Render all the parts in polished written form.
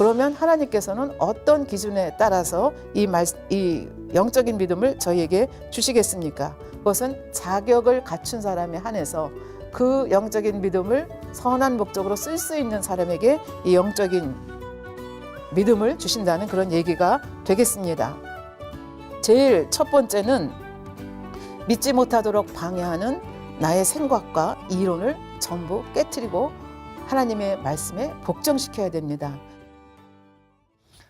그러면 하나님께서는 어떤 기준에 따라서 이 영적인 믿음을 저희에게 주시겠습니까? 그것은 자격을 갖춘 사람에 한해서 그 영적인 믿음을 선한 목적으로 쓸 수 있는 사람에게 이 영적인 믿음을 주신다는 그런 얘기가 되겠습니다. 제일 첫 번째는 믿지 못하도록 방해하는 나의 생각과 이론을 전부 깨트리고 하나님의 말씀에 복종시켜야 됩니다.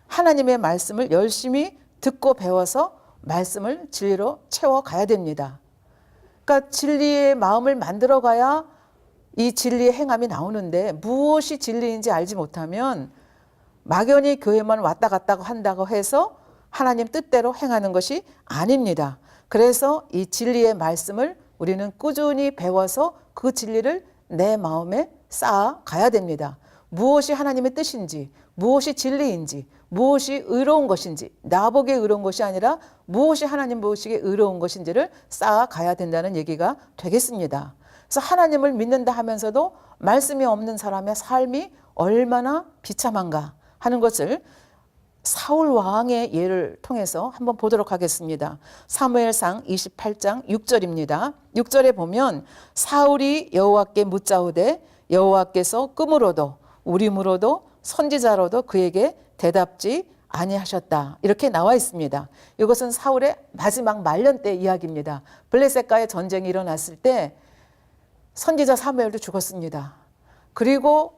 하나님의 말씀을 열심히 듣고 배워서 말씀을 진리로 채워가야 됩니다. 그러니까 진리의 마음을 만들어가야 이 진리의 행함이 나오는데 무엇이 진리인지 알지 못하면 막연히 교회만 왔다 갔다 한다고 해서 하나님 뜻대로 행하는 것이 아닙니다. 그래서 이 진리의 말씀을 우리는 꾸준히 배워서 그 진리를 내 마음에 쌓아가야 됩니다. 무엇이 하나님의 뜻인지, 무엇이 진리인지, 무엇이 의로운 것인지, 나보기에 의로운 것이 아니라 무엇이 하나님 보시기에 의로운 것인지를 쌓아가야 된다는 얘기가 되겠습니다. 그래서 하나님을 믿는다 하면서도 말씀이 없는 사람의 삶이 얼마나 비참한가 하는 것을 사울 왕의 예를 통해서 한번 보도록 하겠습니다. 사무엘상 28장 6절입니다. 6절에 보면 사울이 여호와께 묻자오되 여호와께서 꿈으로도 우림으로도 선지자로도 그에게 대답지 아니하셨다. 이렇게 나와 있습니다. 이것은 사울의 마지막 말년 때 이야기입니다. 블레셋과의 전쟁이 일어났을 때 선지자 사무엘도 죽었습니다. 그리고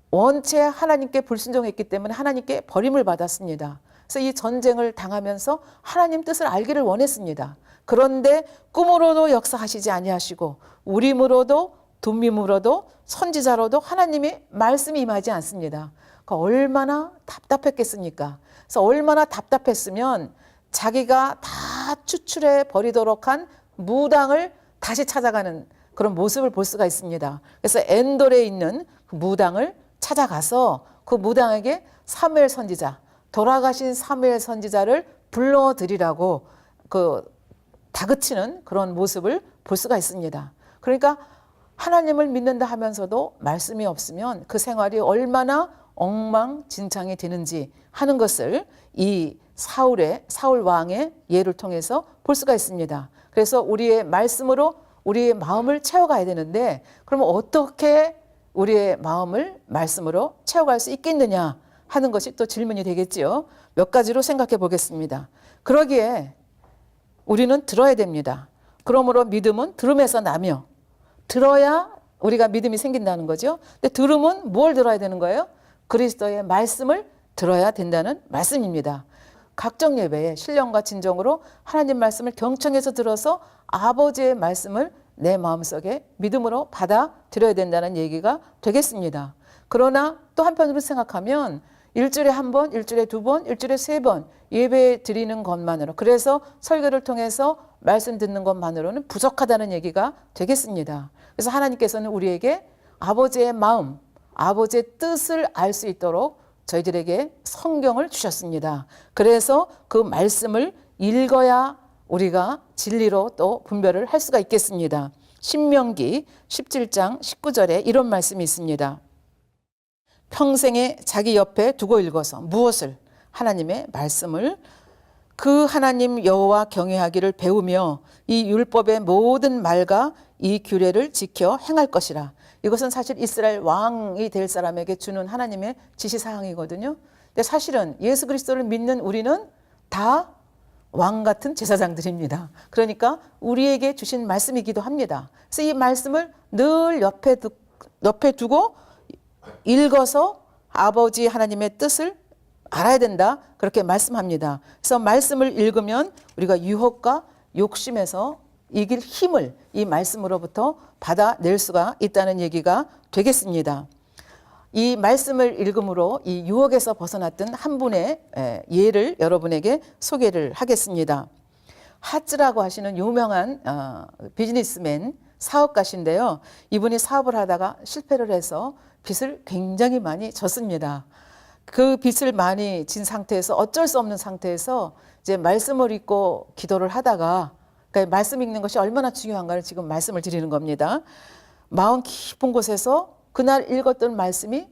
원체 하나님께 불순종했기 때문에 하나님께 버림을 받았습니다. 그래서 이 전쟁을 당하면서 하나님 뜻을 알기를 원했습니다. 그런데 꿈으로도 역사하시지 아니하시고 우림으로도 둠밈으로도 선지자로도 하나님이 말씀이 임하지 않습니다. 그러니까 얼마나 답답했겠습니까? 그래서 얼마나 답답했으면 자기가 다 추출해 버리도록 한 무당을 다시 찾아가는 그런 모습을 볼 수가 있습니다. 그래서 엔돌에 있는 그 무당을 찾아가서 그 무당에게 사무엘 선지자, 돌아가신 사무엘 선지자를 불러드리라고 다그치는 그런 모습을 볼 수가 있습니다. 그러니까 하나님을 믿는다 하면서도 말씀이 없으면 그 생활이 얼마나 엉망진창이 되는지 하는 것을 이 사울 왕의 예를 통해서 볼 수가 있습니다. 그래서 우리의 말씀으로 우리의 마음을 채워가야 되는데 그러면 어떻게 우리의 마음을 말씀으로 채워갈 수 있겠느냐 하는 것이 또 질문이 되겠지요. 몇 가지로 생각해 보겠습니다. 그러기에 우리는 들어야 됩니다. 그러므로 믿음은 들음에서 나며 들어야 우리가 믿음이 생긴다는 거죠. 근데 들음은 뭘 들어야 되는 거예요? 그리스도의 말씀을 들어야 된다는 말씀입니다. 각종 예배에 신령과 진정으로 하나님 말씀을 경청해서 들어서 아버지의 말씀을 내 마음속에 믿음으로 받아들여야 된다는 얘기가 되겠습니다. 그러나 또 한편으로 생각하면 일주일에 한 번, 일주일에 두 번, 일주일에 세 번 예배 드리는 것만으로 그래서 설교를 통해서 말씀 듣는 것만으로는 부족하다는 얘기가 되겠습니다. 그래서 하나님께서는 우리에게 아버지의 마음, 아버지의 뜻을 알 수 있도록 저희들에게 성경을 주셨습니다. 그래서 그 말씀을 읽어야 우리가 진리로 또 분별을 할 수가 있겠습니다. 신명기 17장 19절에 이런 말씀이 있습니다. 평생에 자기 옆에 두고 읽어서 무엇을? 하나님의 말씀을 그 하나님 여호와 경외하기를 배우며 이 율법의 모든 말과 이 규례를 지켜 행할 것이라. 이것은 사실 이스라엘 왕이 될 사람에게 주는 하나님의 지시사항이거든요. 근데 사실은 예수 그리스도를 믿는 우리는 다 왕 같은 제사장들입니다. 그러니까 우리에게 주신 말씀이기도 합니다. 그래서 이 말씀을 늘 옆에 두고 읽어서 아버지 하나님의 뜻을 알아야 된다. 그렇게 말씀합니다. 그래서 말씀을 읽으면 우리가 유혹과 욕심에서 이길 힘을 이 말씀으로부터 받아낼 수가 있다는 얘기가 되겠습니다. 이 말씀을 읽음으로 이 유혹에서 벗어났던 한 분의 예를 여러분에게 소개를 하겠습니다. 하츠라고 하시는 유명한 비즈니스맨 사업가신데요. 이분이 사업을 하다가 실패를 해서 빚을 굉장히 많이 졌습니다. 그 빚을 많이 진 상태에서 어쩔 수 없는 상태에서 이제 말씀을 읽고 기도를 하다가 그러니까 말씀 읽는 것이 얼마나 중요한가를 지금 말씀을 드리는 겁니다. 마음 깊은 곳에서 그날 읽었던 말씀이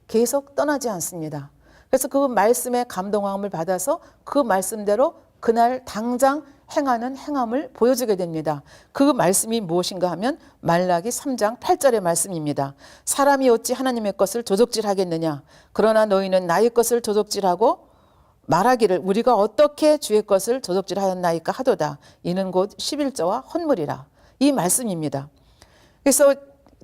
계속 떠나지 않습니다. 그래서 그 말씀의 감동함을 받아서 그 말씀대로 그날 당장 행하는 행함을 보여주게 됩니다. 그 말씀이 무엇인가 하면 말라기 3장 8절의 말씀입니다. 사람이 어찌 하나님의 것을 도적질하겠느냐. 그러나 너희는 나의 것을 도적질하고 말하기를 우리가 어떻게 주의 것을 도적질하였나이까 하도다. 이는 곧 11조와 헌물이라. 이 말씀입니다. 그래서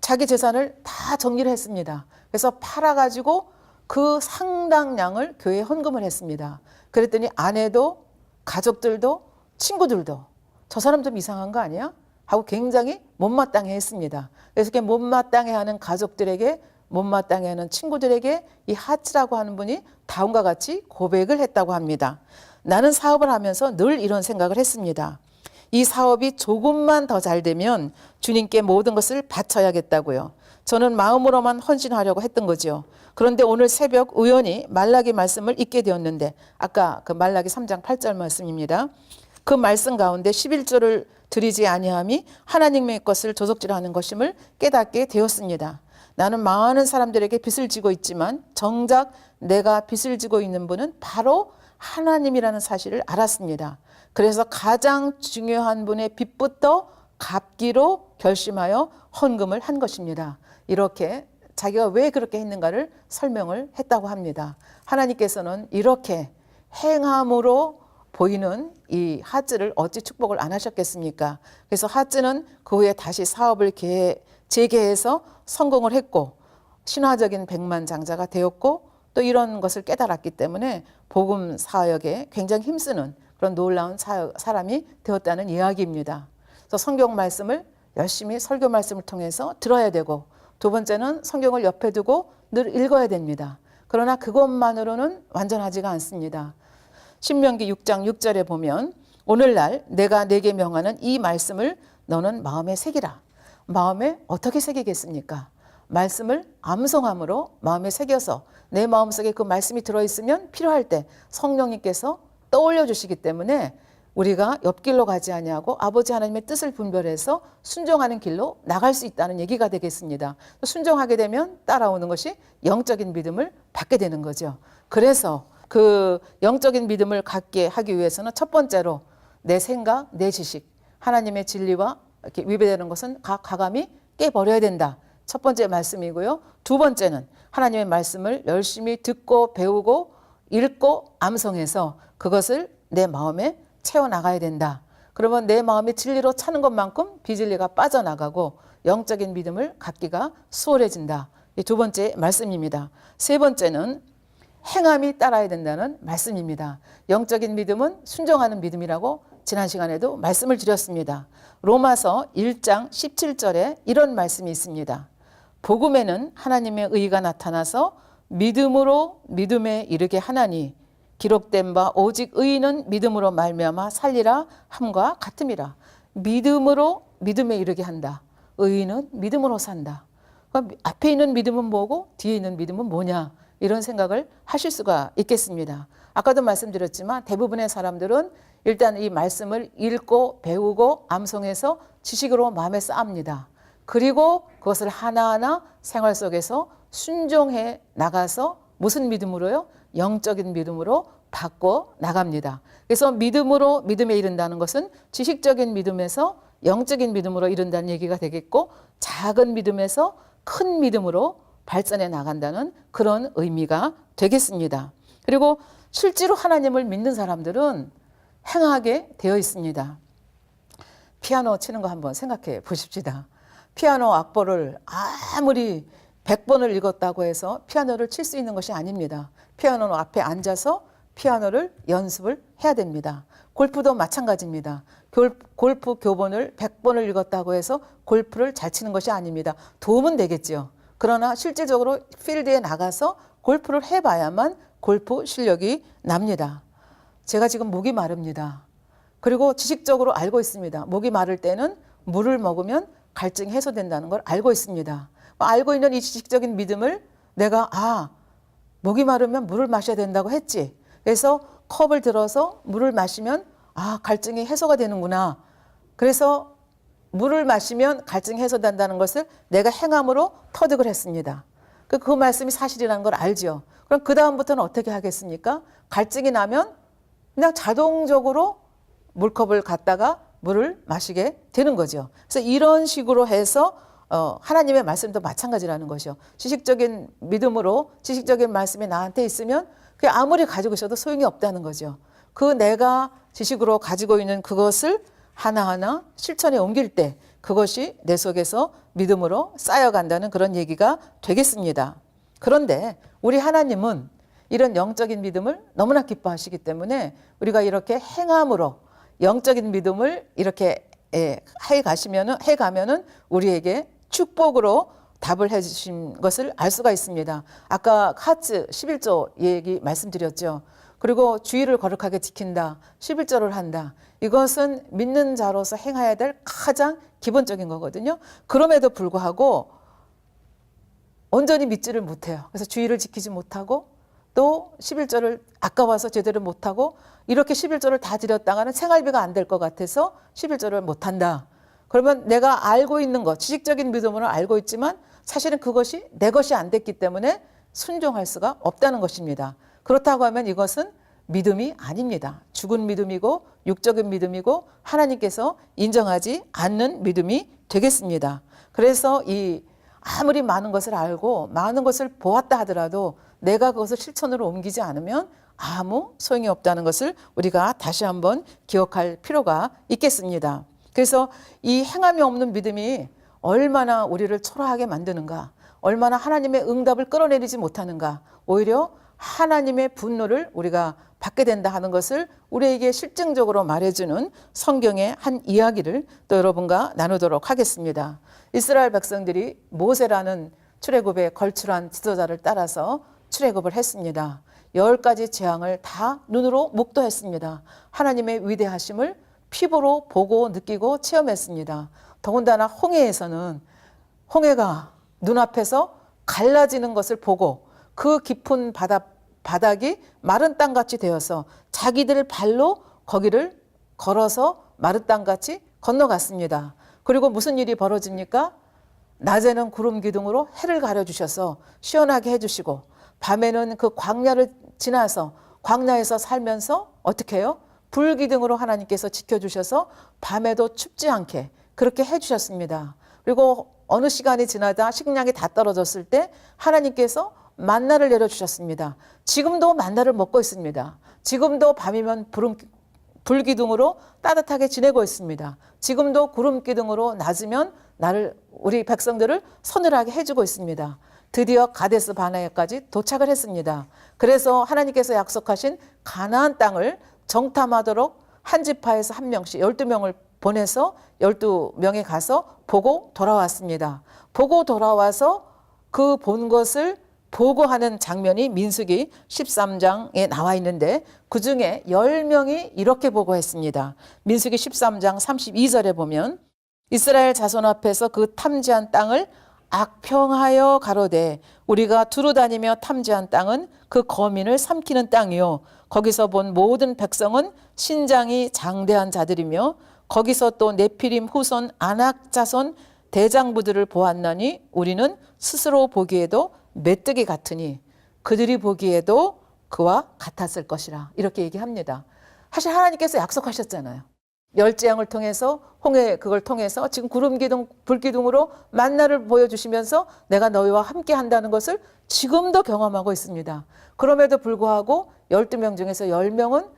자기 재산을 다 정리를 했습니다. 그래서 팔아가지고 그 상당량을 교회에 헌금을 했습니다. 그랬더니 아내도 가족들도 친구들도 저 사람 좀 이상한 거 아니야? 하고 굉장히 못마땅해 했습니다. 그래서 이렇게 못마땅해 하는 가족들에게 못마땅해 하는 친구들에게 이 하츠라고 하는 분이 다음과 같이 고백을 했다고 합니다. 나는 사업을 하면서 늘 이런 생각을 했습니다. 이 사업이 조금만 더 잘 되면 주님께 모든 것을 바쳐야겠다고요. 저는 마음으로만 헌신하려고 했던 거죠. 그런데 오늘 새벽 우연히 말라기 말씀을 읽게 되었는데 아까 그 말라기 3장 8절 말씀입니다. 그 말씀 가운데 11조를 드리지 아니함이 하나님의 것을 도적질하는 것임을 깨닫게 되었습니다. 나는 많은 사람들에게 빚을 지고 있지만 정작 내가 빚을 지고 있는 분은 바로 하나님이라는 사실을 알았습니다. 그래서 가장 중요한 분의 빚부터 갚기로 결심하여 헌금을 한 것입니다. 이렇게 자기가 왜 그렇게 했는가를 설명을 했다고 합니다. 하나님께서는 이렇게 행함으로 보이는 이 하츠를 어찌 축복을 안 하셨겠습니까? 그래서 하츠는 그 후에 다시 사업을 재개해서 성공을 했고 신화적인 백만장자가 되었고 또 이런 것을 깨달았기 때문에 복음 사역에 굉장히 힘쓰는 그런 놀라운 사람이 되었다는 이야기입니다. 그래서 성경 말씀을 열심히 설교 말씀을 통해서 들어야 되고 두 번째는 성경을 옆에 두고 늘 읽어야 됩니다. 그러나 그것만으로는 완전하지가 않습니다. 신명기 6장 6절에 보면 오늘날 내가 내게 명하는 이 말씀을 너는 마음에 새기라. 마음에 어떻게 새기겠습니까? 말씀을 암송함으로 마음에 새겨서 내 마음속에 그 말씀이 들어있으면 필요할 때 성령님께서 떠올려 주시기 때문에 우리가 옆길로 가지 아니하고 아버지 하나님의 뜻을 분별해서 순종하는 길로 나갈 수 있다는 얘기가 되겠습니다. 순종하게 되면 따라오는 것이 영적인 믿음을 받게 되는 거죠. 그래서 그 영적인 믿음을 갖게 하기 위해서는 첫 번째로 내 생각, 내 지식, 하나님의 진리와 이렇게 위배되는 것은 가감히 깨버려야 된다. 첫 번째 말씀이고요. 두 번째는 하나님의 말씀을 열심히 듣고 배우고 읽고 암송해서 그것을 내 마음에 채워나가야 된다. 그러면 내 마음이 진리로 차는 것만큼 비진리가 빠져나가고 영적인 믿음을 갖기가 수월해진다. 이 두 번째 말씀입니다. 세 번째는 행함이 따라야 된다는 말씀입니다. 영적인 믿음은 순종하는 믿음이라고 지난 시간에도 말씀을 드렸습니다. 로마서 1장 17절에 이런 말씀이 있습니다. 복음에는 하나님의 의가 나타나서 믿음으로 믿음에 이르게 하나니 기록된 바 오직 의인은 믿음으로 말미암아 살리라 함과 같음이라. 믿음으로 믿음에 이르게 한다. 의인은 믿음으로 산다. 그러니까 앞에 있는 믿음은 뭐고 뒤에 있는 믿음은 뭐냐 이런 생각을 하실 수가 있겠습니다. 아까도 말씀드렸지만 대부분의 사람들은 일단 이 말씀을 읽고 배우고 암송해서 지식으로 마음에 쌓습니다. 그리고 그것을 하나하나 생활 속에서 순종해 나가서 무슨 믿음으로요? 영적인 믿음으로 바꿔 나갑니다. 그래서 믿음으로 믿음에 이른다는 것은 지식적인 믿음에서 영적인 믿음으로 이른다는 얘기가 되겠고 작은 믿음에서 큰 믿음으로 발전해 나간다는 그런 의미가 되겠습니다. 그리고 실제로 하나님을 믿는 사람들은 행하게 되어 있습니다. 피아노 치는 거 한번 생각해 보십시다. 피아노 악보를 아무리 100번을 읽었다고 해서 피아노를 칠 수 있는 것이 아닙니다. 피아노 앞에 앉아서 피아노를 연습을 해야 됩니다. 골프도 마찬가지입니다. 골프 교본을 100번을 읽었다고 해서 골프를 잘 치는 것이 아닙니다. 도움은 되겠죠. 그러나 실질적으로 필드에 나가서 골프를 해봐야만 골프 실력이 납니다. 제가 지금 목이 마릅니다. 그리고 지식적으로 알고 있습니다. 목이 마를 때는 물을 먹으면 갈증이 해소된다는 걸 알고 있습니다. 알고 있는 이 지식적인 믿음을 내가 목이 마르면 물을 마셔야 된다고 했지. 그래서 컵을 들어서 물을 마시면 갈증이 해소가 되는구나. 그래서 물을 마시면 갈증이 해소된다는 것을 내가 행함으로 터득을 했습니다. 그 말씀이 사실이라는 걸 알죠. 그럼 그 다음부터는 어떻게 하겠습니까? 갈증이 나면 그냥 자동적으로 물컵을 갖다가 물을 마시게 되는 거죠. 그래서 이런 식으로 해서 하나님의 말씀도 마찬가지라는 것이요. 지식적인 믿음으로 지식적인 말씀이 나한테 있으면 그게 아무리 가지고 있어도 소용이 없다는 거죠. 그 내가 지식으로 가지고 있는 그것을 하나하나 실천에 옮길 때 그것이 내 속에서 믿음으로 쌓여간다는 그런 얘기가 되겠습니다. 그런데 우리 하나님은 이런 영적인 믿음을 너무나 기뻐하시기 때문에 우리가 이렇게 행함으로 영적인 믿음을 이렇게 해가면은 우리에게 축복으로 답을 해주신 것을 알 수가 있습니다. 아까 하츠 11조 얘기 말씀드렸죠. 그리고 주의를 거룩하게 지킨다, 11조를 한다. 이것은 믿는 자로서 행해야 될 가장 기본적인 거거든요. 그럼에도 불구하고 온전히 믿지를 못해요. 그래서 주의를 지키지 못하고 또 11조를 아까워서 제대로 못하고 이렇게 11조를 다 드렸다가는 생활비가 안 될 것 같아서 11조를 못한다. 그러면 내가 알고 있는 것, 지식적인 믿음으로 알고 있지만 사실은 그것이 내 것이 안 됐기 때문에 순종할 수가 없다는 것입니다. 그렇다고 하면 이것은 믿음이 아닙니다. 죽은 믿음이고 육적인 믿음이고 하나님께서 인정하지 않는 믿음이 되겠습니다. 그래서 아무리 많은 것을 알고 많은 것을 보았다 하더라도 내가 그것을 실천으로 옮기지 않으면 아무 소용이 없다는 것을 우리가 다시 한번 기억할 필요가 있겠습니다. 그래서 이 행함이 없는 믿음이 얼마나 우리를 초라하게 만드는가, 얼마나 하나님의 응답을 끌어내리지 못하는가, 오히려 하나님의 분노를 우리가 받게 된다 하는 것을 우리에게 실증적으로 말해주는 성경의 한 이야기를 또 여러분과 나누도록 하겠습니다. 이스라엘 백성들이 모세라는 출애굽에 걸출한 지도자를 따라서 출애굽을 했습니다. 10가지 재앙을 다 눈으로 목도했습니다. 하나님의 위대하심을 피부로 보고 느끼고 체험했습니다. 더군다나 홍해에서는 홍해가 눈앞에서 갈라지는 것을 보고 그 깊은 바닥이 마른 땅같이 되어서 자기들 발로 거기를 걸어서 마른 땅같이 건너갔습니다. 그리고 무슨 일이 벌어집니까? 낮에는 구름 기둥으로 해를 가려주셔서 시원하게 해주시고 밤에는 그 광야를 지나서 광야에서 살면서 어떻게 해요? 불기둥으로 하나님께서 지켜주셔서 밤에도 춥지 않게 그렇게 해주셨습니다. 그리고 어느 시간이 지나다 식량이 다 떨어졌을 때 하나님께서 만나를 내려주셨습니다. 지금도 만나를 먹고 있습니다. 지금도 밤이면 불기둥으로 따뜻하게 지내고 있습니다. 지금도 구름기둥으로 낮으면 우리 백성들을 서늘하게 해주고 있습니다. 드디어 가데스 바네아까지 도착을 했습니다. 그래서 하나님께서 약속하신 가나안 땅을 정탐하도록 한 지파에서 한 명씩 12명을 보내서 12명이 가서 보고 돌아왔습니다. 보고 돌아와서 그 본 것을 보고하는 장면이 민수기 13장에 나와 있는데 그중에 10명이 이렇게 보고했습니다. 민수기 13장 32절에 보면 이스라엘 자손 앞에서 그 탐지한 땅을 악평하여 가로되 우리가 두루 다니며 탐지한 땅은 그 거민을 삼키는 땅이요 거기서 본 모든 백성은 신장이 장대한 자들이며 거기서 또 네피림 후손 아낙 자손 대장부들을 보았나니 우리는 스스로 보기에도 메뚜기 같으니 그들이 보기에도 그와 같았을 것이라 이렇게 얘기합니다. 사실 하나님께서 약속하셨잖아요. 열재앙을 통해서 홍해 그걸 통해서 지금 구름기둥 불기둥으로 만나를 보여주시면서 내가 너희와 함께 한다는 것을 지금도 경험하고 있습니다. 그럼에도 불구하고 12명 중에서 10명은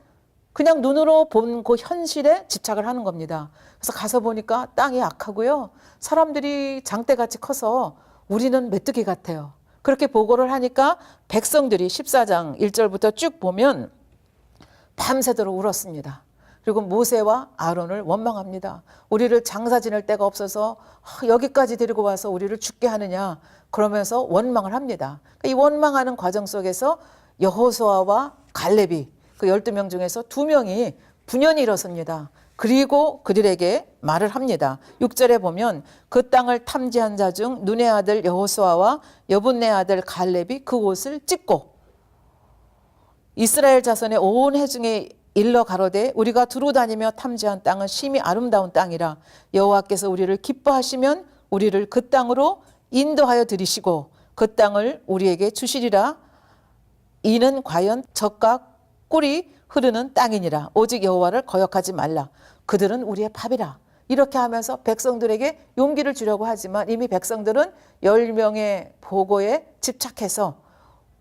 그냥 눈으로 본 그 현실에 집착을 하는 겁니다. 그래서 가서 보니까 땅이 악하고요. 사람들이 장대같이 커서 우리는 메뚜기 같아요. 그렇게 보고를 하니까 백성들이 14장 1절부터 쭉 보면 밤새도록 울었습니다. 그리고 모세와 아론을 원망합니다. 우리를 장사 지낼 데가 없어서 여기까지 데리고 와서 우리를 죽게 하느냐 그러면서 원망을 합니다. 이 원망하는 과정 속에서 여호수아와 갈렙이 그 12명 중에서 2명이 분연히 일어섭니다. 그리고 그들에게 말을 합니다. 6절에 보면 그 땅을 탐지한 자 중 눈의 아들 여호수아와 여분네 아들 갈렙이 그 옷을 찢고 이스라엘 자손의 온 회중에 일러 가로되 우리가 두루 다니며 탐지한 땅은 심히 아름다운 땅이라 여호와께서 우리를 기뻐하시면 우리를 그 땅으로 인도하여 들이시고 그 땅을 우리에게 주시리라. 이는 과연 젖과 꿀이 흐르는 땅이니라. 오직 여호와를 거역하지 말라. 그들은 우리의 밥이라. 이렇게 하면서 백성들에게 용기를 주려고 하지만 이미 백성들은 10명의 보고에 집착해서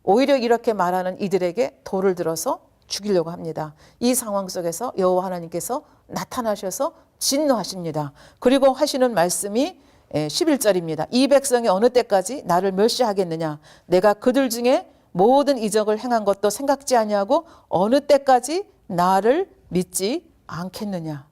오히려 이렇게 말하는 이들에게 돌을 들어서 죽이려고 합니다. 이 상황 속에서 여호와 하나님께서 나타나셔서 진노하십니다. 그리고 하시는 말씀이 11절입니다. 이 백성이 어느 때까지 나를 멸시하겠느냐. 내가 그들 중에 모든 이적을 행한 것도 생각지 아니하고 어느 때까지 나를 믿지 않겠느냐.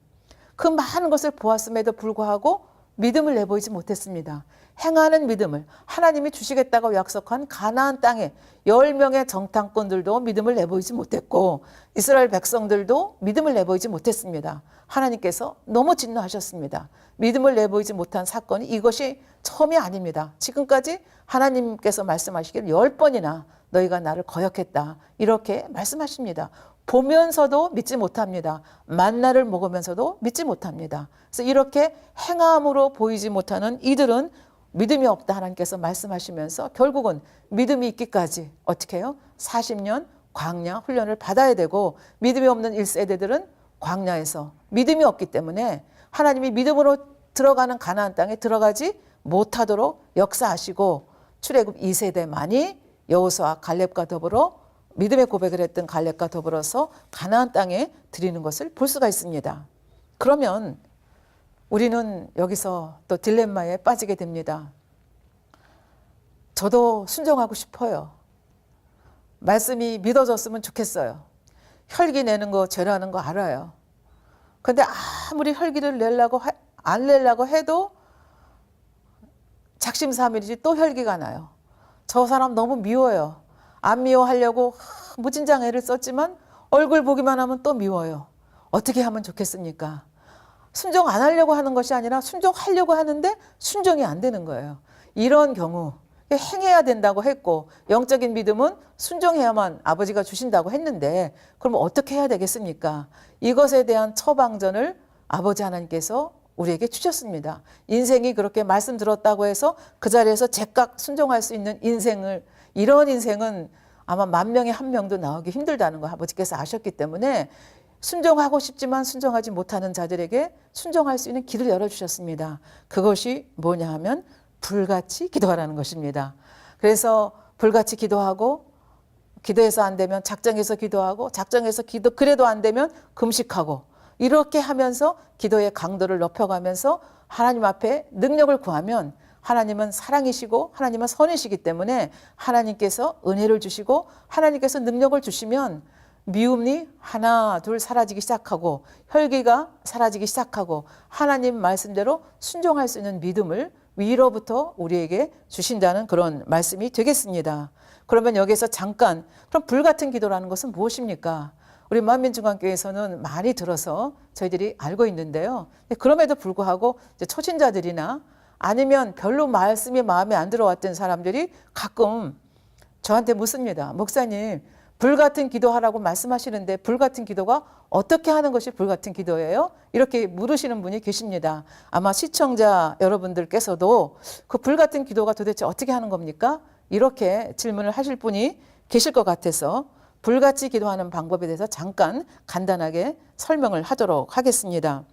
그 많은 것을 보았음에도 불구하고 믿음을 내보이지 못했습니다. 행하는 믿음을, 하나님이 주시겠다고 약속한 가나안 땅에 10명의 정탐꾼들도 믿음을 내보이지 못했고 이스라엘 백성들도 믿음을 내보이지 못했습니다. 하나님께서 너무 진노하셨습니다. 믿음을 내보이지 못한 사건이 이것이 처음이 아닙니다. 지금까지 하나님께서 말씀하시기를 10번이나 너희가 나를 거역했다. 이렇게 말씀하십니다. 보면서도 믿지 못합니다. 만나를 먹으면서도 믿지 못합니다. 그래서 이렇게 행함으로 보이지 못하는 이들은 믿음이 없다 하나님께서 말씀하시면서 결국은 믿음이 있기까지 어떻게 해요? 40년 광야 훈련을 받아야 되고 믿음이 없는 1세대들은 광야에서 믿음이 없기 때문에 하나님이 믿음으로 들어가는 가나안 땅에 들어가지 못하도록 역사하시고 출애굽 2세대만이 여호수아 갈렙과 더불어 믿음의 고백을 했던 갈렙과 더불어서 가나안 땅에 들이는 것을 볼 수가 있습니다. 그러면 우리는 여기서 또 딜레마에 빠지게 됩니다. 저도 순종하고 싶어요. 말씀이 믿어졌으면 좋겠어요. 혈기 내는 거 죄라는 거 알아요. 근데 아무리 혈기를 안 내려고 해도 작심삼일이지 또 혈기가 나요. 저 사람 너무 미워요. 안 미워하려고 무진장 애를 썼지만 얼굴 보기만 하면 또 미워요. 어떻게 하면 좋겠습니까? 순종 안 하려고 하는 것이 아니라 순종하려고 하는데 순종이 안 되는 거예요. 이런 경우 행해야 된다고 했고 영적인 믿음은 순종해야만 아버지가 주신다고 했는데 그럼 어떻게 해야 되겠습니까? 이것에 대한 처방전을 아버지 하나님께서 우리에게 주셨습니다. 인생이 그렇게 말씀 들었다고 해서 그 자리에서 제깍 순종할 수 있는 이런 인생은 아마 10,000명에 1명도 나오기 힘들다는 거 아버지께서 아셨기 때문에 순종하고 싶지만 순종하지 못하는 자들에게 순종할 수 있는 길을 열어주셨습니다. 그것이 뭐냐 하면 불같이 기도하라는 것입니다. 그래서 불같이 기도하고 기도해서 안 되면 작정해서 기도하고 작정해서 그래도 안 되면 금식하고 이렇게 하면서 기도의 강도를 높여가면서 하나님 앞에 능력을 구하면 하나님은 사랑이시고 하나님은 선이시기 때문에 하나님께서 은혜를 주시고 하나님께서 능력을 주시면 미움이 하나 둘 사라지기 시작하고 혈기가 사라지기 시작하고 하나님 말씀대로 순종할 수 있는 믿음을 위로부터 우리에게 주신다는 그런 말씀이 되겠습니다. 그러면 여기서 잠깐 그럼 불같은 기도라는 것은 무엇입니까? 우리 만민중앙교회에서는 많이 들어서 저희들이 알고 있는데요. 그럼에도 불구하고 이제 초신자들이나 아니면 별로 말씀이 마음에 안 들어왔던 사람들이 가끔 저한테 묻습니다. 목사님, 불같은 기도하라고 말씀하시는데 불같은 기도가 어떻게 하는 것이 불같은 기도예요? 이렇게 물으시는 분이 계십니다. 아마 시청자 여러분들께서도 그 불같은 기도가 도대체 어떻게 하는 겁니까? 이렇게 질문을 하실 분이 계실 것 같아서 불같이 기도하는 방법에 대해서 잠깐 간단하게 설명을 하도록 하겠습니다.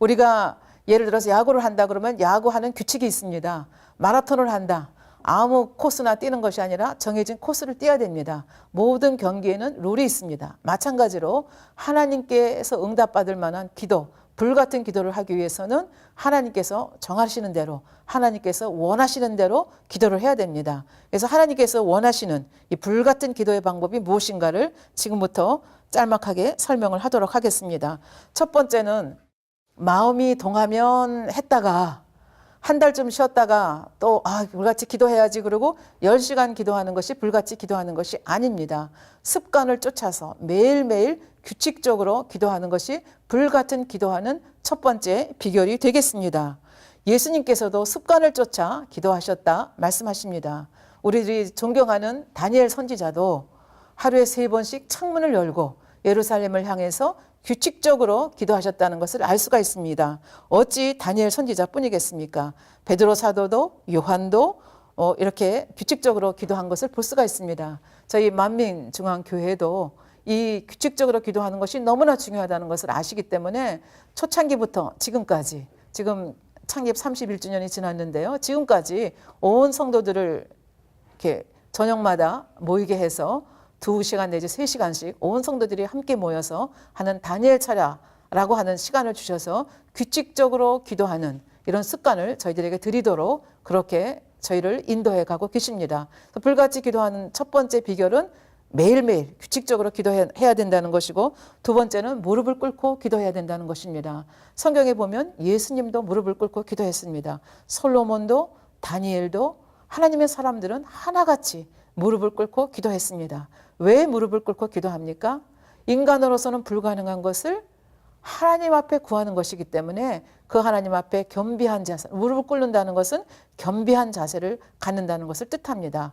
우리가 예를 들어서 야구를 한다 그러면 야구하는 규칙이 있습니다. 마라톤을 한다. 아무 코스나 뛰는 것이 아니라 정해진 코스를 뛰어야 됩니다. 모든 경기에는 룰이 있습니다. 마찬가지로 하나님께서 응답받을 만한 기도, 불같은 기도를 하기 위해서는 하나님께서 정하시는 대로 하나님께서 원하시는 대로 기도를 해야 됩니다. 그래서 하나님께서 원하시는 이 불같은 기도의 방법이 무엇인가를 지금부터 짤막하게 설명을 하도록 하겠습니다. 첫 번째는 마음이 동하면 했다가 한 달쯤 쉬었다가 또 불같이 기도해야지 그러고 10시간 기도하는 것이 불같이 기도하는 것이 아닙니다. 습관을 쫓아서 매일매일 규칙적으로 기도하는 것이 불같은 기도하는 첫 번째 비결이 되겠습니다. 예수님께서도 습관을 쫓아 기도하셨다 말씀하십니다. 우리들이 존경하는 다니엘 선지자도 하루에 3번씩 창문을 열고 예루살렘을 향해서 규칙적으로 기도하셨다는 것을 알 수가 있습니다. 어찌 다니엘 선지자뿐이겠습니까? 베드로 사도도 요한도 이렇게 규칙적으로 기도한 것을 볼 수가 있습니다. 저희 만민중앙교회도 이 규칙적으로 기도하는 것이 너무나 중요하다는 것을 아시기 때문에 초창기부터 지금까지, 지금 창립 31주년이 지났는데요. 지금까지 온 성도들을 이렇게 저녁마다 모이게 해서 2시간 내지 3시간씩 온 성도들이 함께 모여서 하는 다니엘 차례라고 하는 시간을 주셔서 규칙적으로 기도하는 이런 습관을 저희들에게 드리도록 그렇게 저희를 인도해 가고 계십니다. 불같이 기도하는 첫 번째 비결은 매일매일 규칙적으로 기도해야 된다는 것이고, 두 번째는 무릎을 꿇고 기도해야 된다는 것입니다. 성경에 보면 예수님도 무릎을 꿇고 기도했습니다. 솔로몬도, 다니엘도, 하나님의 사람들은 하나같이 무릎을 꿇고 기도했습니다. 왜 무릎을 꿇고 기도합니까? 인간으로서는 불가능한 것을 하나님 앞에 구하는 것이기 때문에 그 하나님 앞에 겸비한 자세, 무릎을 꿇는다는 것은 겸비한 자세를 갖는다는 것을 뜻합니다.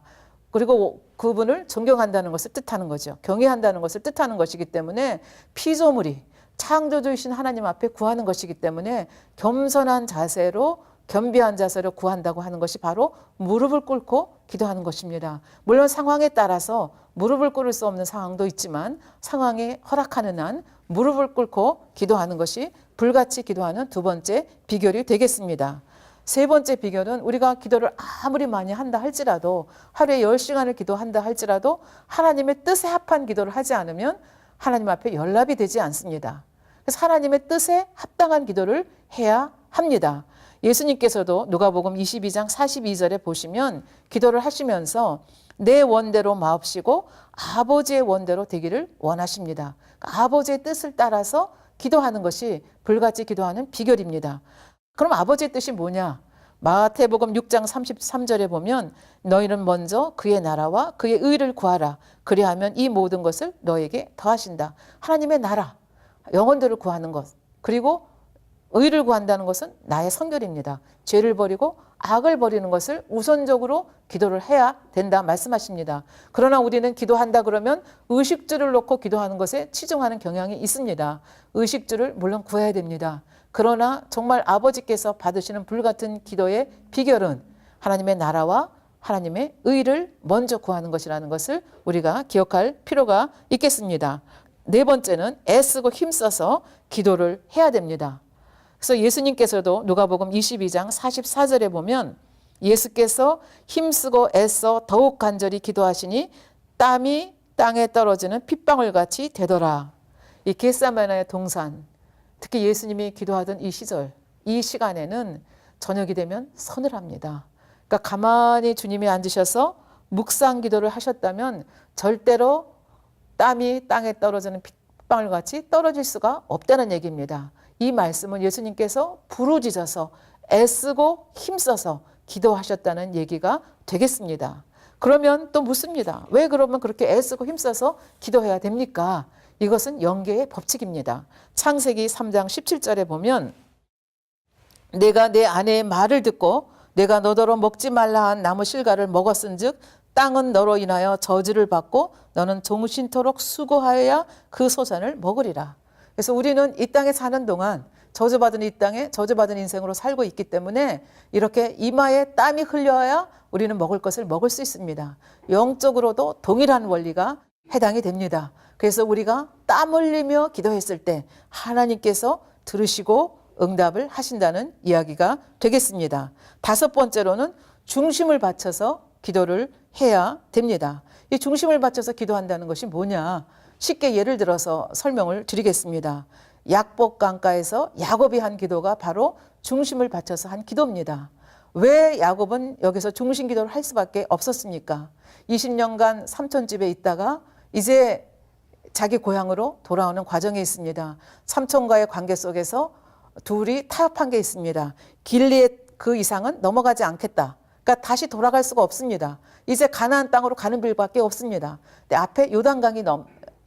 그리고 그분을 존경한다는 것을 뜻하는 거죠. 경외한다는 것을 뜻하는 것이기 때문에 피조물이 창조주이신 하나님 앞에 구하는 것이기 때문에 겸손한 자세로, 겸비한 자세로 구한다고 하는 것이 바로 무릎을 꿇고 기도하는 것입니다. 물론 상황에 따라서 무릎을 꿇을 수 없는 상황도 있지만 상황이 허락하는 한 무릎을 꿇고 기도하는 것이 불같이 기도하는 두 번째 비결이 되겠습니다. 세 번째 비결은 우리가 기도를 아무리 많이 한다 할지라도, 하루에 10시간을 기도한다 할지라도 하나님의 뜻에 합한 기도를 하지 않으면 하나님 앞에 연락이 되지 않습니다. 그래서 하나님의 뜻에 합당한 기도를 해야 합니다. 예수님께서도 누가복음 22장 42절에 보시면 기도를 하시면서 내 원대로 마옵시고 아버지의 원대로 되기를 원하십니다. 아버지의 뜻을 따라서 기도하는 것이 불같이 기도하는 비결입니다. 그럼 아버지의 뜻이 뭐냐? 마태복음 6장 33절에 보면 너희는 먼저 그의 나라와 그의 의를 구하라. 그리하면 이 모든 것을 너에게 더하신다. 하나님의 나라, 영혼들을 구하는 것, 그리고 의를 구한다는 것은 나의 선결입니다. 죄를 버리고 악을 버리는 것을 우선적으로 기도를 해야 된다 말씀하십니다. 그러나 우리는 기도한다 그러면 의식주를 놓고 기도하는 것에 치중하는 경향이 있습니다. 의식주를 물론 구해야 됩니다. 그러나 정말 아버지께서 받으시는 불같은 기도의 비결은 하나님의 나라와 하나님의 의를 먼저 구하는 것이라는 것을 우리가 기억할 필요가 있겠습니다. 네 번째는 애쓰고 힘써서 기도를 해야 됩니다. 그래서 예수님께서도 누가복음 22장 44절에 보면 예수께서 힘쓰고 애써 더욱 간절히 기도하시니 땀이 땅에 떨어지는 핏방울같이 되더라. 이 겟세마네의 동산, 특히 예수님이 기도하던 이 시절, 이 시간에는 저녁이 되면 서늘합니다. 그러니까 가만히 주님이 앉으셔서 묵상 기도를 하셨다면 절대로 땀이 땅에 떨어지는 핏방울같이 떨어질 수가 없다는 얘기입니다. 이 말씀은 예수님께서 부르짖어서 애쓰고 힘써서 기도하셨다는 얘기가 되겠습니다. 그러면 또 묻습니다. 왜 그러면 그렇게 애쓰고 힘써서 기도해야 됩니까? 이것은 영계의 법칙입니다. 창세기 3장 17절에 보면 내가 내 아내의 말을 듣고 내가 너더러 먹지 말라 한 나무 실과를 먹었은즉 땅은 너로 인하여 저주를 받고 너는 종신토록 수고하여야 그 소산을 먹으리라. 그래서 우리는 이 땅에 사는 동안 저주받은 이 땅에 저주받은 인생으로 살고 있기 때문에 이렇게 이마에 땀이 흘려야 우리는 먹을 것을 먹을 수 있습니다. 영적으로도 동일한 원리가 해당이 됩니다. 그래서 우리가 땀 흘리며 기도했을 때 하나님께서 들으시고 응답을 하신다는 이야기가 되겠습니다. 다섯 번째로는 중심을 바쳐서 기도를 해야 됩니다. 이 중심을 바쳐서 기도한다는 것이 뭐냐? 쉽게 예를 들어서 설명을 드리겠습니다. 약복 강가에서 야곱이 한 기도가 바로 중심을 바쳐서 한 기도입니다. 왜 야곱은 여기서 중심 기도를 할 수밖에 없었습니까? 20년간 삼촌 집에 있다가 이제 자기 고향으로 돌아오는 과정에 있습니다. 삼촌과의 관계 속에서 둘이 타협한 게 있습니다. 길리의 그 이상은 넘어가지 않겠다. 그러니까 다시 돌아갈 수가 없습니다. 이제 가나안 땅으로 가는 길밖에 없습니다. 근데 앞에 요단강이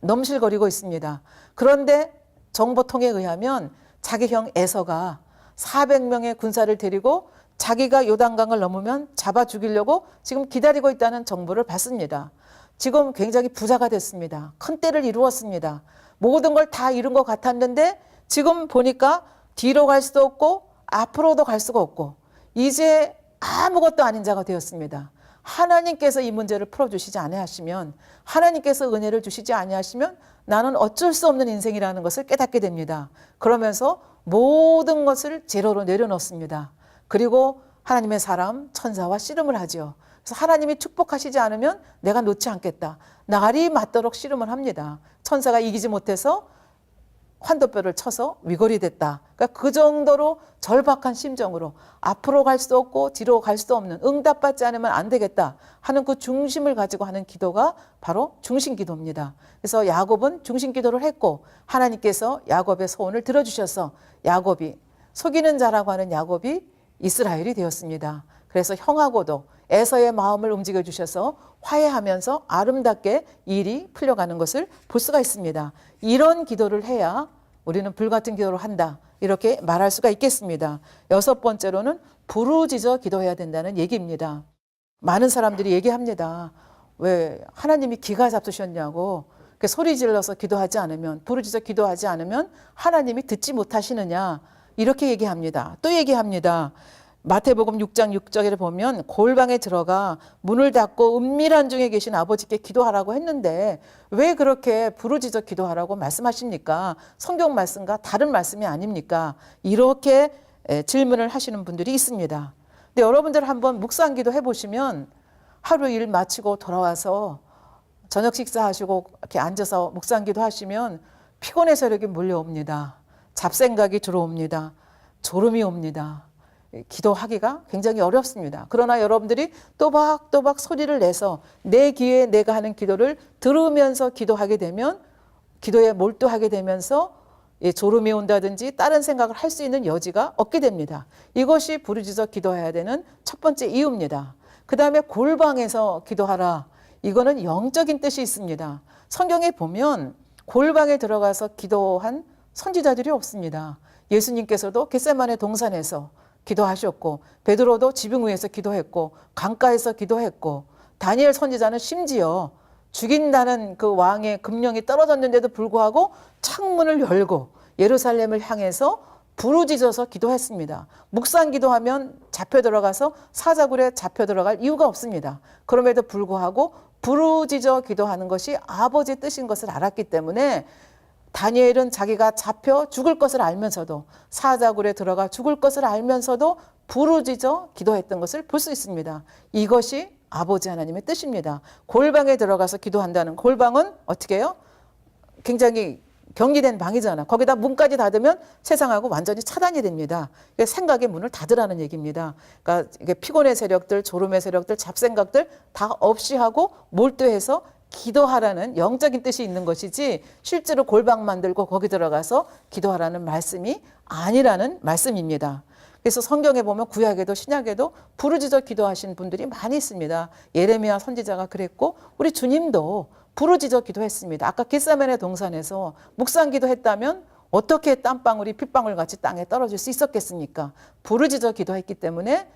넘실거리고 있습니다. 그런데 정보통에 의하면 자기 형 에서가 400명의 군사를 데리고 자기가 요단강을 넘으면 잡아 죽이려고 지금 기다리고 있다는 정보를 받습니다. 지금 굉장히 부자가 됐습니다. 큰 때를 이루었습니다. 모든 걸 다 이룬 것 같았는데 지금 보니까 뒤로 갈 수도 없고 앞으로도 갈 수가 없고 이제 아무것도 아닌 자가 되었습니다. 하나님께서 이 문제를 풀어주시지 아니하시면, 하나님께서 은혜를 주시지 아니하시면 나는 어쩔 수 없는 인생이라는 것을 깨닫게 됩니다. 그러면서 모든 것을 제로로 내려놓습니다. 그리고 하나님의 사람, 천사와 씨름을 하죠. 그래서 하나님이 축복하시지 않으면 내가 놓지 않겠다. 날이 맞도록 씨름을 합니다. 천사가 이기지 못해서 환도뼈를 쳐서 위골이 됐다. 그러니까 그 정도로 절박한 심정으로 앞으로 갈 수도 없고 뒤로 갈 수도 없는, 응답받지 않으면 안 되겠다 하는 그 중심을 가지고 하는 기도가 바로 중심기도입니다. 그래서 야곱은 중심기도를 했고 하나님께서 야곱의 소원을 들어주셔서 야곱이, 속이는 자라고 하는 야곱이 이스라엘이 되었습니다. 그래서 형하고도 에서의 마음을 움직여 주셔서 화해하면서 아름답게 일이 풀려가는 것을 볼 수가 있습니다. 이런 기도를 해야 우리는 불같은 기도를 한다, 이렇게 말할 수가 있겠습니다. 여섯 번째로는 부르짖어 기도해야 된다는 얘기입니다. 많은 사람들이 얘기합니다. 왜 하나님이 기가 잡수셨냐고, 소리 질러서 기도하지 않으면, 부르짖어 기도하지 않으면 하나님이 듣지 못하시느냐, 이렇게 얘기합니다. 또 얘기합니다. 마태복음 6장 6절에 보면 골방에 들어가 문을 닫고 은밀한 중에 계신 아버지께 기도하라고 했는데 왜 그렇게 부르짖어 기도하라고 말씀하십니까? 성경 말씀과 다른 말씀이 아닙니까? 이렇게 질문을 하시는 분들이 있습니다. 근데 여러분들 한번 묵상 기도 해보시면 하루 일 마치고 돌아와서 저녁 식사하시고 이렇게 앉아서 묵상 기도 하시면 피곤의 세력이 몰려옵니다. 잡생각이 들어옵니다. 졸음이 옵니다. 기도하기가 굉장히 어렵습니다. 그러나 여러분들이 또박또박 소리를 내서 내 귀에 내가 하는 기도를 들으면서 기도하게 되면, 기도에 몰두하게 되면서 졸음이 온다든지 다른 생각을 할 수 있는 여지가 없게 됩니다. 이것이 부르짖어 기도해야 되는 첫 번째 이유입니다. 그 다음에 골방에서 기도하라. 이거는 영적인 뜻이 있습니다. 성경에 보면 골방에 들어가서 기도한 선지자들이 없습니다. 예수님께서도 겟세마네 동산에서 기도하셨고, 베드로도 지붕 위에서 기도했고, 강가에서 기도했고, 다니엘 선지자는 심지어 죽인다는 그 왕의 금령이 떨어졌는데도 불구하고 창문을 열고 예루살렘을 향해서 부르짖어서 기도했습니다. 묵상 기도하면 잡혀 들어가서 사자굴에 잡혀 들어갈 이유가 없습니다. 그럼에도 불구하고 부르짖어 기도하는 것이 아버지의 뜻인 것을 알았기 때문에 다니엘은 자기가 잡혀 죽을 것을 알면서도, 사자굴에 들어가 죽을 것을 알면서도 부르짖어 기도했던 것을 볼 수 있습니다. 이것이 아버지 하나님의 뜻입니다. 골방에 들어가서 기도한다는, 골방은 어떻게 해요? 굉장히 격리된 방이잖아. 거기다 문까지 닫으면 세상하고 완전히 차단이 됩니다. 생각의 문을 닫으라는 얘기입니다. 그러니까 이게 피곤의 세력들, 졸음의 세력들, 잡생각들 다 없이 하고 몰두해서 기도하라는 영적인 뜻이 있는 것이지 실제로 골방 만들고 거기 들어가서 기도하라는 말씀이 아니라는 말씀입니다. 그래서 성경에 보면 구약에도 신약에도 부르짖어 기도하신 분들이 많이 있습니다. 예레미야 선지자가 그랬고 우리 주님도 부르짖어 기도했습니다. 아까 겟세마네 동산에서 묵상 기도했다면 어떻게 땀방울이 핏방울 같이 땅에 떨어질 수 있었겠습니까? 부르짖어 기도했기 때문에,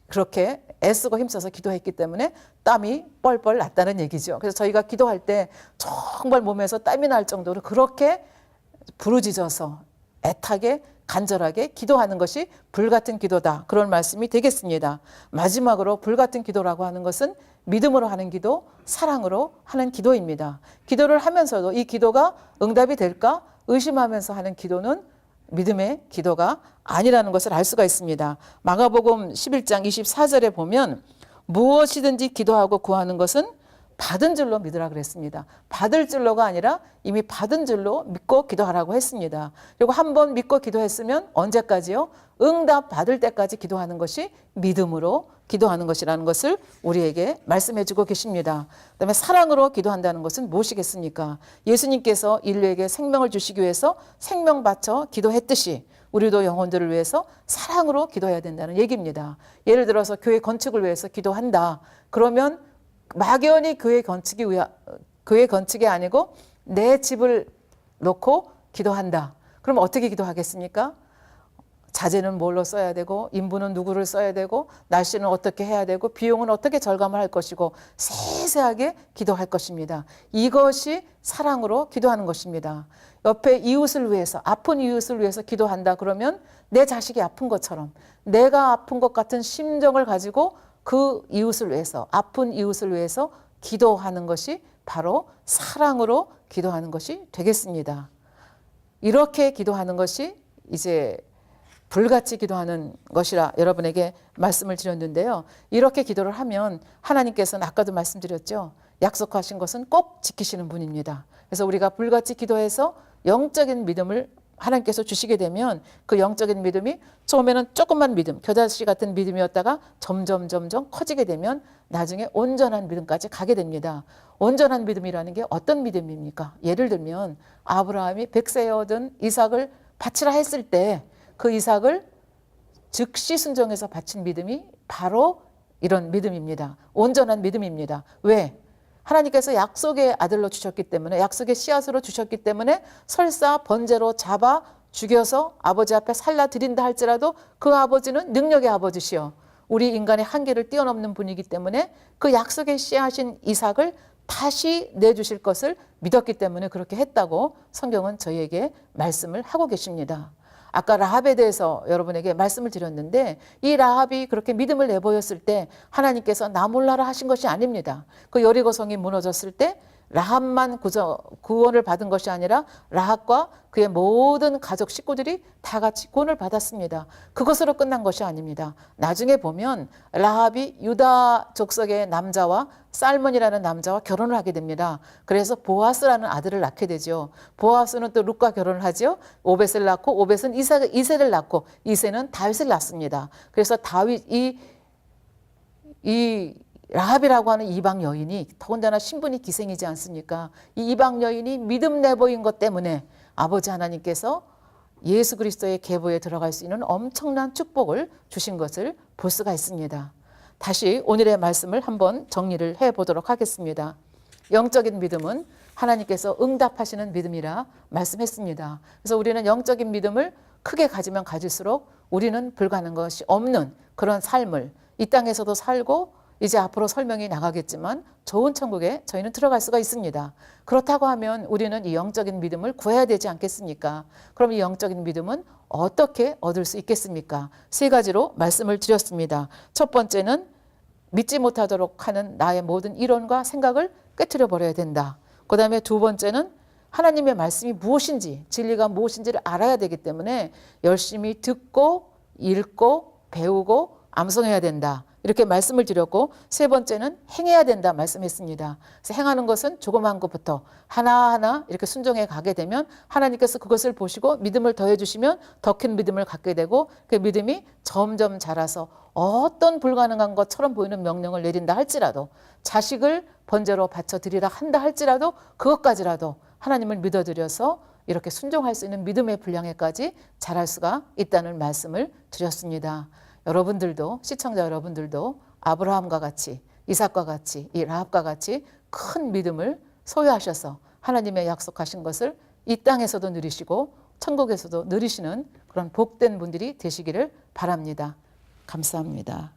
그렇게 애쓰고 힘써서 기도했기 때문에 땀이 뻘뻘 났다는 얘기죠. 그래서 저희가 기도할 때 정말 몸에서 땀이 날 정도로 그렇게 부르짖어서 애타게 간절하게 기도하는 것이 불같은 기도다, 그런 말씀이 되겠습니다. 마지막으로 불같은 기도라고 하는 것은 믿음으로 하는 기도, 사랑으로 하는 기도입니다. 기도를 하면서도 이 기도가 응답이 될까 의심하면서 하는 기도는 믿음의 기도가 아니라는 것을 알 수가 있습니다. 마가복음 11장 24절에 보면 무엇이든지 기도하고 구하는 것은 받은 줄로 믿으라 그랬습니다. 받을 줄로가 아니라 이미 받은 줄로 믿고 기도하라고 했습니다. 그리고 한번 믿고 기도했으면 언제까지요? 응답 받을 때까지 기도하는 것이 믿음으로 기도하는 것이라는 것을 우리에게 말씀해 주고 계십니다. 그다음에 사랑으로 기도한다는 것은 무엇이겠습니까? 예수님께서 인류에게 생명을 주시기 위해서 생명 바쳐 기도했듯이 우리도 영혼들을 위해서 사랑으로 기도해야 된다는 얘기입니다. 예를 들어서 교회 건축을 위해서 기도한다. 그러면 막연히 교회 건축이 아니고 내 집을 놓고 기도한다. 그럼 어떻게 기도하겠습니까? 자재는 뭘로 써야 되고 인부는 누구를 써야 되고 날씨는 어떻게 해야 되고 비용은 어떻게 절감을 할 것이고 세세하게 기도할 것입니다. 이것이 사랑으로 기도하는 것입니다. 옆에 이웃을 위해서 아픈 이웃을 위해서 기도한다 그러면 내 자식이 아픈 것처럼 내가 아픈 것 같은 심정을 가지고 그 이웃을 위해서 아픈 이웃을 위해서 기도하는 것이 바로 사랑으로 기도하는 것이 되겠습니다. 이렇게 기도하는 것이 이제 불같이 기도하는 것이라 여러분에게 말씀을 드렸는데요. 이렇게 기도를 하면 하나님께서는 아까도 말씀드렸죠. 약속하신 것은 꼭 지키시는 분입니다. 그래서 우리가 불같이 기도해서 영적인 믿음을 하나님께서 주시게 되면 그 영적인 믿음이 처음에는 조금만 믿음, 겨자씨 같은 믿음이었다가 점점 커지게 되면 나중에 온전한 믿음까지 가게 됩니다. 온전한 믿음이라는 게 어떤 믿음입니까? 예를 들면 아브라함이 백세에 얻은 이삭을 바치라 했을 때 그 이삭을 즉시 순종해서 바친 믿음이 바로 이런 믿음입니다. 온전한 믿음입니다. 왜? 하나님께서 약속의 아들로 주셨기 때문에 약속의 씨앗으로 주셨기 때문에 설사 번제로 잡아 죽여서 아버지 앞에 살라 드린다 할지라도 그 아버지는 능력의 아버지시여 우리 인간의 한계를 뛰어넘는 분이기 때문에 그 약속의 씨앗인 이삭을 다시 내주실 것을 믿었기 때문에 그렇게 했다고 성경은 저희에게 말씀을 하고 계십니다. 아까 라합에 대해서 여러분에게 말씀을 드렸는데 이 라합이 그렇게 믿음을 내보였을 때 하나님께서 나 몰라라 하신 것이 아닙니다. 그 여리고성이 무너졌을 때 라합만 구원을 받은 것이 아니라 라합과 그의 모든 가족 식구들이 다 같이 구원을 받았습니다. 그것으로 끝난 것이 아닙니다. 나중에 보면 라합이 유다 족속의 남자와 살몬이라는 남자와 결혼을 하게 됩니다. 그래서 보아스라는 아들을 낳게 되죠. 보아스는 또 룻과 결혼을 하죠. 오벳을 낳고 오벳은 이새를 낳고 이새는 다윗을 낳습니다. 그래서 다윗 이 라합이라고 하는 이방 여인이 더군다나 신분이 기생이지 않습니까? 이 이방 여인이 믿음 내보인 것 때문에 아버지 하나님께서 예수 그리스도의 계보에 들어갈 수 있는 엄청난 축복을 주신 것을 볼 수가 있습니다. 다시 오늘의 말씀을 한번 정리를 해보도록 하겠습니다. 영적인 믿음은 하나님께서 응답하시는 믿음이라 말씀했습니다. 그래서 우리는 영적인 믿음을 크게 가지면 가질수록 우리는 불가능한 것이 없는 그런 삶을 이 땅에서도 살고 이제 앞으로 설명이 나가겠지만 좋은 천국에 저희는 들어갈 수가 있습니다. 그렇다고 하면 우리는 이 영적인 믿음을 구해야 되지 않겠습니까? 그럼 이 영적인 믿음은 어떻게 얻을 수 있겠습니까? 세 가지로 말씀을 드렸습니다. 첫 번째는 믿지 못하도록 하는 나의 모든 이론과 생각을 깨트려 버려야 된다. 그 다음에 두 번째는 하나님의 말씀이 무엇인지 진리가 무엇인지를 알아야 되기 때문에 열심히 듣고 읽고 배우고 암송해야 된다. 이렇게 말씀을 드렸고 세 번째는 행해야 된다 말씀했습니다. 그래서 행하는 것은 조그만 것부터 하나하나 이렇게 순종해 가게 되면 하나님께서 그것을 보시고 믿음을 더해 주시면 더 큰 믿음을 갖게 되고 그 믿음이 점점 자라서 어떤 불가능한 것처럼 보이는 명령을 내린다 할지라도 자식을 번제로 바쳐 드리라 한다 할지라도 그것까지라도 하나님을 믿어드려서 이렇게 순종할 수 있는 믿음의 분량에까지 자랄 수가 있다는 말씀을 드렸습니다. 여러분들도 시청자 여러분들도 아브라함과 같이 이삭과 같이 이 라합과 같이 큰 믿음을 소유하셔서 하나님의 약속하신 것을 이 땅에서도 누리시고 천국에서도 누리시는 그런 복된 분들이 되시기를 바랍니다. 감사합니다.